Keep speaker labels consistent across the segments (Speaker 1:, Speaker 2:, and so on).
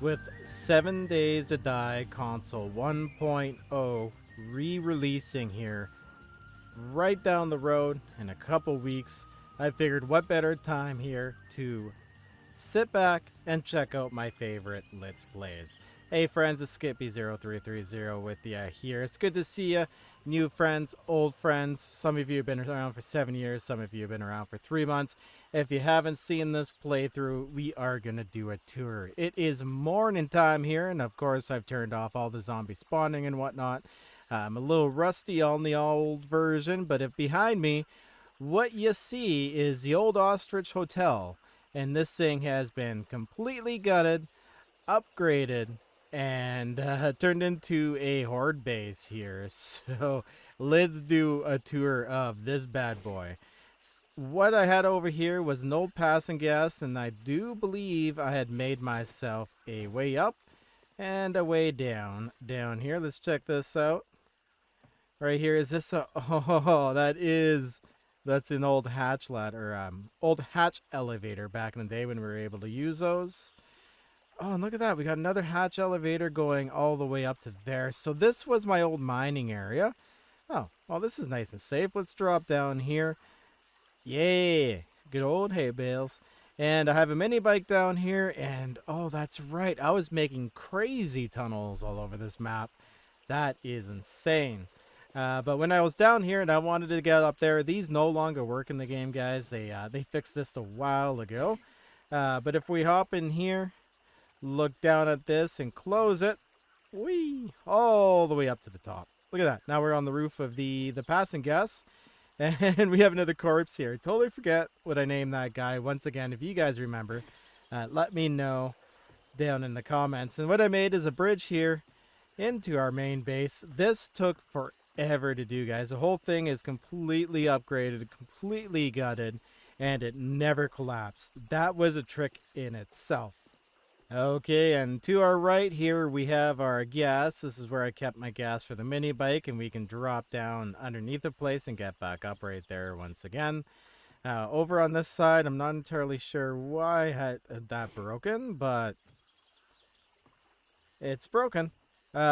Speaker 1: With 7 Days to Die console 1.0 re-releasing here right down the road in a couple weeks, I figured what better time here to sit back and check out my favorite Let's Plays. Hey friends, it's Skippy0330 with you here. It's good to see you. New friends, old friends. Some of you have been around for 7 years, some of you have been around for 3 months. If you haven't seen this playthrough, we are going to do a tour. It is morning time here, and of course I've turned off all the zombie spawning and whatnot. I'm a little rusty on the old version, but if behind me, what you see is the old Ostrich Hotel. And this thing has been completely gutted, upgraded, and turned into a horde base here. So let's do a tour of this bad boy. What I had over here was an old passing gas, and I do believe I had made myself a way up and a way down. Down here, let's check this out. Right here, is this a... Oh, that's an old hatch ladder, old hatch elevator back in the day when we were able to use those. Oh, and look at that. We got another hatch elevator going all the way up to there. So this was my old mining area. Oh, well, this is nice and safe. Let's drop down here. Yeah, good old hay bales. And I have a mini bike down here. And, oh, that's right. I was making crazy tunnels all over this map. That is insane. But when I was down here and I wanted to get up there, these no longer work in the game, guys. They fixed this a while ago. But if we hop in here, look down at this and close it, whee, all the way up to the top. Look at that. Now we're on the roof of the passing gas, and we have another corpse here. Totally forget what I named that guy. Once again, if you guys remember, let me know down in the comments. And what I made is a bridge here into our main base. This took forever to do, guys. The whole thing is completely upgraded, completely gutted, and it never collapsed. That was a trick in itself. Okay, and to our right here we have our gas. This is where I kept my gas for the mini bike, and we can drop down underneath the place and get back up right there once again. Over on this side, I'm not entirely sure why I had that broken, but it's broken.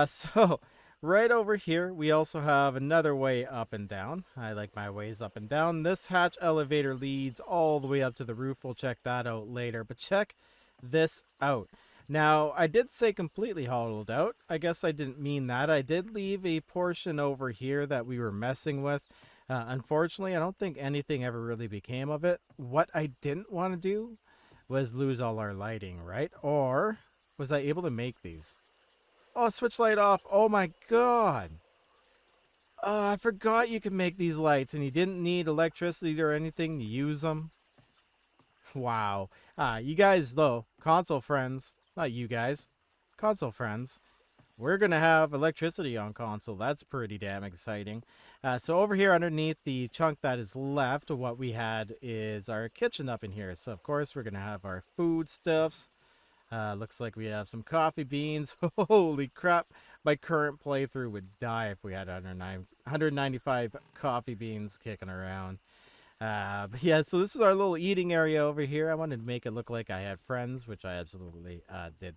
Speaker 1: So right over here, we also have another way up and down. I like my ways up and down. This hatch elevator leads all the way up to the roof. We'll check that out later, but check this out. Now, I did say completely hollowed out. I guess I didn't mean that. I did leave a portion over here that we were messing with. Unfortunately, I don't think anything ever really became of it. What I didn't want to do was lose all our lighting, right? Or was I able to make these? Oh, switch light off. Oh my god. I forgot you could make these lights and you didn't need electricity or anything to use them. Wow. You guys, though, console friends, not you guys, console friends, we're going to have electricity on console. That's pretty damn exciting. So over here underneath the chunk that is left, what we had is our kitchen up in here. So, of course, we're going to have our foodstuffs. Looks like we have some coffee beans. Holy crap. My current playthrough would die if we had 195 coffee beans kicking around. But yeah, so this is our little eating area over here. I wanted to make it look like I had friends, which I absolutely did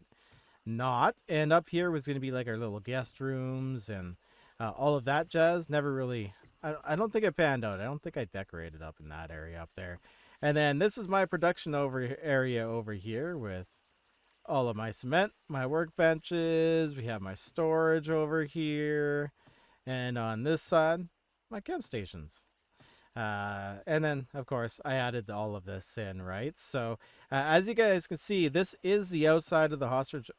Speaker 1: not. And up here was going to be like our little guest rooms and all of that jazz. Never really, I don't think it panned out. I don't think I decorated up in that area up there. And then this is my production area over here with all of my cement, my workbenches. We have my storage over here. And on this side, my camp stations. And then, of course, I added all of this in, right? So, as you guys can see, this is the outside of the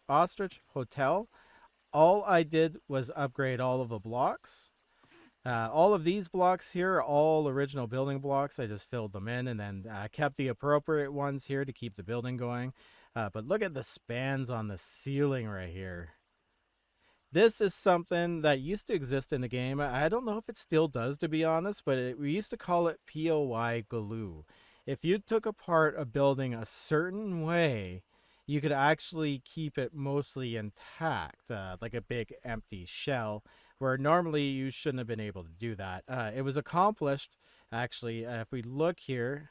Speaker 1: Ostrich Hotel. All I did was upgrade all of the blocks. All of these blocks here are all original building blocks. I just filled them in and then kept the appropriate ones here to keep the building going. But look at the spans on the ceiling right here. This is something that used to exist in the game. I don't know if it still does, to be honest, but we used to call it POI glue. If you took apart a building a certain way, you could actually keep it mostly intact, like a big empty shell, where normally you shouldn't have been able to do that. It was accomplished, actually, if we look here.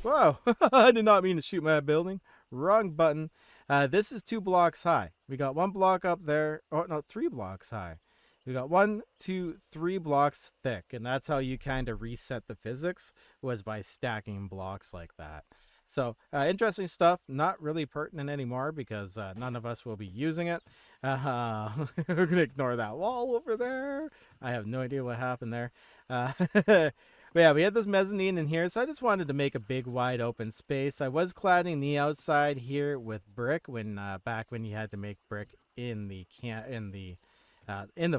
Speaker 1: Whoa, I did not mean to shoot my building wrong button. This is 2 blocks high. We got 1 block up there. Oh, no, 3 blocks high. We got 1, 2, 3 blocks thick. And that's how you kind of reset the physics, was by stacking blocks like that. So interesting stuff. Not really pertinent anymore because none of us will be using it. We're going to ignore that wall over there. I have no idea what happened there. But yeah, we had this mezzanine in here, so I just wanted to make a big wide open space. I was cladding the outside here with brick when back when you had to make brick in the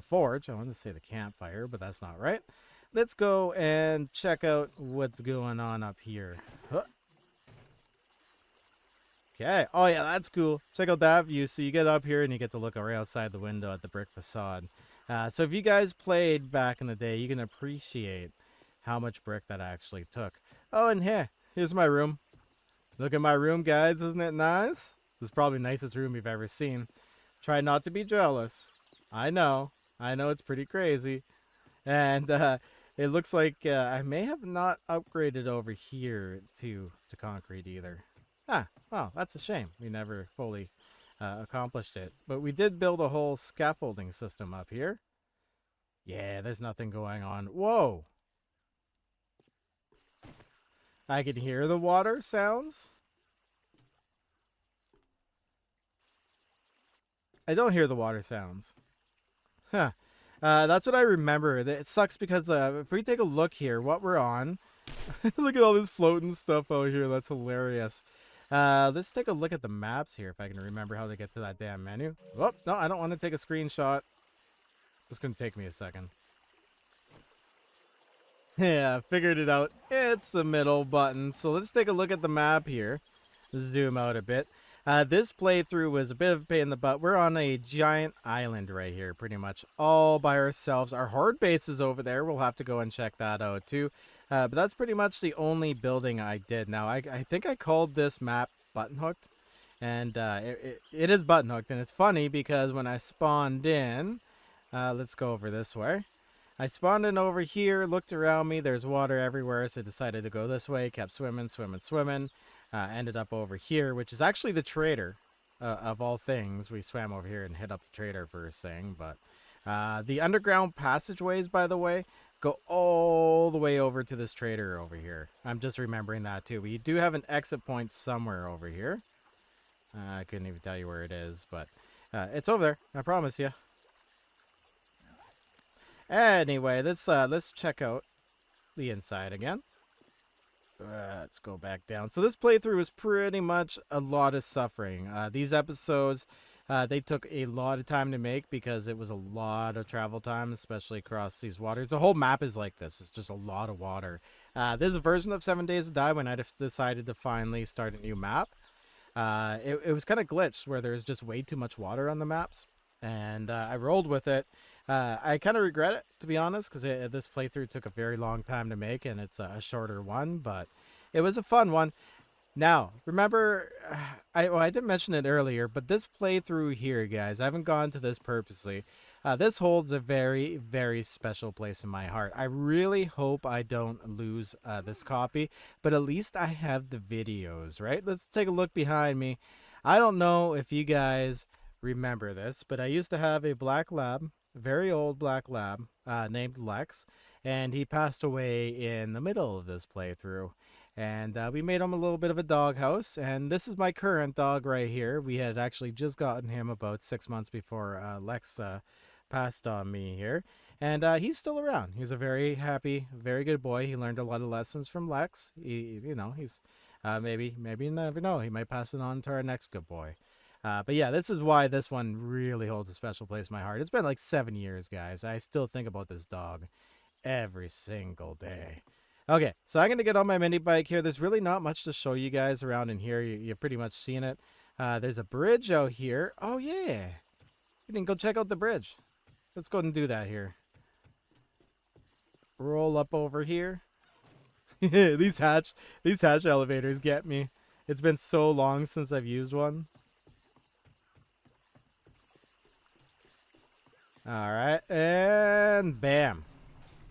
Speaker 1: forge. I want to say the campfire, but that's not right. Let's go and check out what's going on up here. Huh. Okay. Oh, yeah, that's cool. Check out that view. So you get up here and you get to look right outside the window at the brick facade. So if you guys played back in the day, you can appreciate how much brick that actually took. Oh, and here's my room. Look at my room, guys. Isn't it nice? This is probably the nicest room you've ever seen. Try not to be jealous. I know it's pretty crazy. And it looks like I may have not upgraded over here to concrete either. Well, that's a shame. We never fully accomplished it. But we did build a whole scaffolding system up here. Yeah, there's nothing going on. Whoa! I can hear the water sounds. I don't hear the water sounds. Huh. That's what I remember. It sucks because if we take a look here, what we're on... Look at all this floating stuff out here. That's hilarious. Let's take a look at the maps here if I can remember how to get to that damn menu. Oh, no, I don't want to take a screenshot. It's going to take me a second. Yeah, figured it out. It's the middle button. So let's take a look at the map here. Zoom out a bit. This playthrough was a bit of a pain in the butt. We're on a giant island right here, pretty much all by ourselves. Our horde base is over there. We'll have to go and check that out too. But that's pretty much the only building I did. Now, I think I called this map Button Hooked. And it is Button Hooked. And it's funny because when I spawned in, let's go over this way. I spawned in over here, looked around me. There's water everywhere, so I decided to go this way. Kept swimming. Ended up over here, which is actually the trader of all things. We swam over here and hit up the trader first thing. But the underground passageways, by the way, go all the way over to this trader over here. I'm just remembering that too. We do have an exit point somewhere over here. I couldn't even tell you where it is, but it's over there. I promise you. Anyway, let's check out the inside again. Let's go back down. So this playthrough was pretty much a lot of suffering. These episodes, they took a lot of time to make because it was a lot of travel time, especially across these waters. The whole map is like this. It's just a lot of water. There's a version of 7 Days to Die when I decided to finally start a new map. It was kind of glitched where there's just way too much water on the maps. And I rolled with it. I kind of regret it, to be honest, because this playthrough took a very long time to make, and it's a shorter one, but it was a fun one. Now, remember, I didn't mention it earlier, but this playthrough here, guys, I haven't gone to this purposely. This holds a very, very special place in my heart. I really hope I don't lose this copy, but at least I have the videos, right? Let's take a look behind me. I don't know if you guys remember this, but I used to have a black lab, a very old black lab named Lex, and he passed away in the middle of this playthrough. And we made him a little bit of a doghouse, and this is my current dog right here. We had actually just gotten him about 6 months before Lex passed on me here, and he's still around. He's a very happy, very good boy. He learned a lot of lessons from Lex. He's maybe you never know. He might pass it on to our next good boy. But yeah, this is why this one really holds a special place in my heart. It's been like 7 years, guys. I still think about this dog every single day. Okay, so I'm going to get on my mini bike here. There's really not much to show you guys around in here. You've pretty much seen it. There's a bridge out here. Oh, yeah. We didn't go check out the bridge. Let's go and do that here. Roll up over here. These hatch elevators get me. It's been so long since I've used one. Alright, and bam.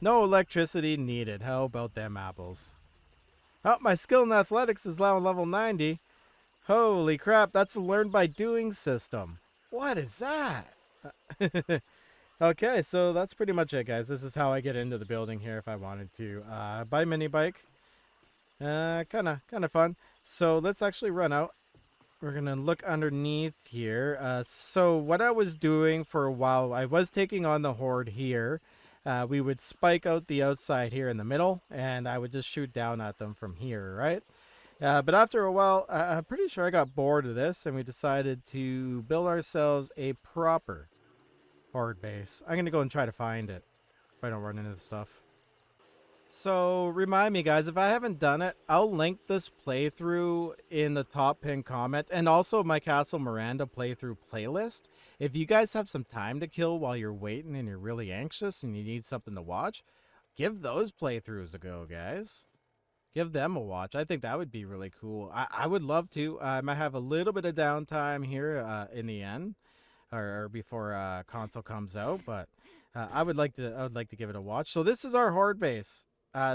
Speaker 1: No electricity needed. How about them apples? Oh, my skill in athletics is now level 90. Holy crap, that's a learn by doing system. What is that? Okay, so that's pretty much it, guys. This is how I get into the building here if I wanted to. Buy mini bike. Kind of fun. So let's actually run out. We're going to look underneath here. So what I was doing for a while, I was taking on the horde here. We would spike out the outside here in the middle, and I would just shoot down at them from here, right? But after a while, I'm pretty sure I got bored of this, and we decided to build ourselves a proper horde base. I'm going to go and try to find it if I don't run into the stuff. So remind me, guys, if I haven't done it, I'll link this playthrough in the top pinned comment, and also my Castle Miranda playthrough playlist. If you guys have some time to kill while you're waiting and you're really anxious and you need something to watch, give those playthroughs a go, guys. Give them a watch. I think that would be really cool. I would love to. I might have a little bit of downtime here in the end, or before console comes out, but I would like to give it a watch. So this is our horde base.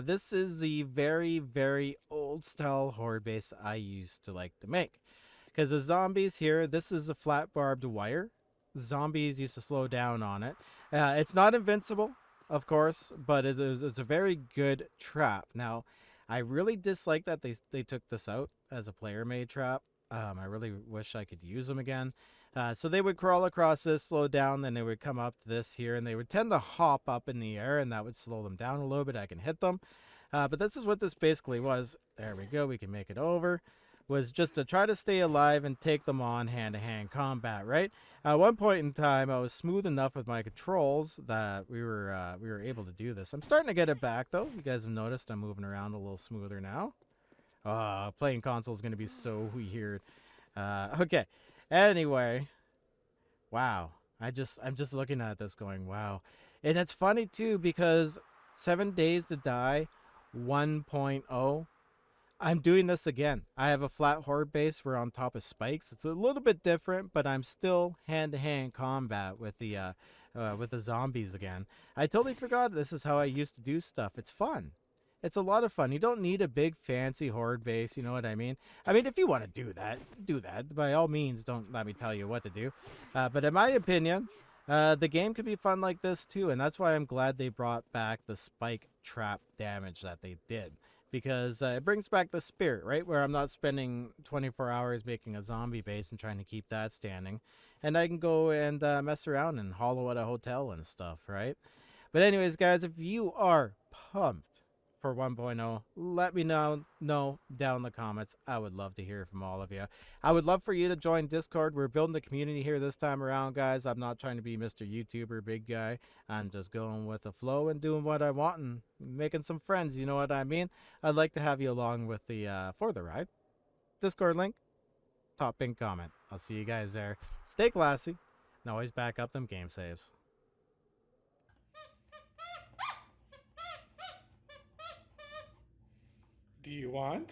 Speaker 1: This is the very, very old style horde base I used to like to make. Because the zombies here, this is a flat barbed wire. The zombies used to slow down on it. It's not invincible, of course, but it's a very good trap. Now, I really dislike that they took this out as a player-made trap. I really wish I could use them again. So they would crawl across this, slow down, then they would come up to this here, and they would tend to hop up in the air, and that would slow them down a little bit. I can hit them. But this is what this basically was. There we go. We can make it over. Was just to try to stay alive and take them on hand-to-hand combat, right? At one point in time, I was smooth enough with my controls that we were able to do this. I'm starting to get it back, though. You guys have noticed I'm moving around a little smoother now. Playing console is going to be so weird. Okay. Anyway, wow. I'm just looking at this going, wow. And it's funny too because 7 Days to Die 1.0, I'm doing this again. I have a flat horde base. We're on top of spikes. It's a little bit different, but I'm still hand-to-hand combat with the zombies again. I totally forgot this is how I used to do stuff. It's fun. It's a lot of fun. You don't need a big fancy horde base, you know what I mean? I mean, if you want to do that. By all means, don't let me tell you what to do. But in my opinion, the game could be fun like this too, and that's why I'm glad they brought back the spike trap damage that they did. Because it brings back the spirit, right? Where I'm not spending 24 hours making a zombie base and trying to keep that standing. And I can go and mess around and hollow out a hotel and stuff, right? But anyways, guys, if you are pumped for 1.0, let me know down in the comments. I would love to hear from all of you. I would love for you to join Discord. We're building the community here this time around, guys. I'm not trying to be Mr. YouTuber big guy. I'm just going with the flow and doing what I want and making some friends, you know what I mean? I'd like to have you along with the for the ride. Discord link, top pinned comment. I'll see you guys there. Stay classy and always back up them game saves.
Speaker 2: Do you want?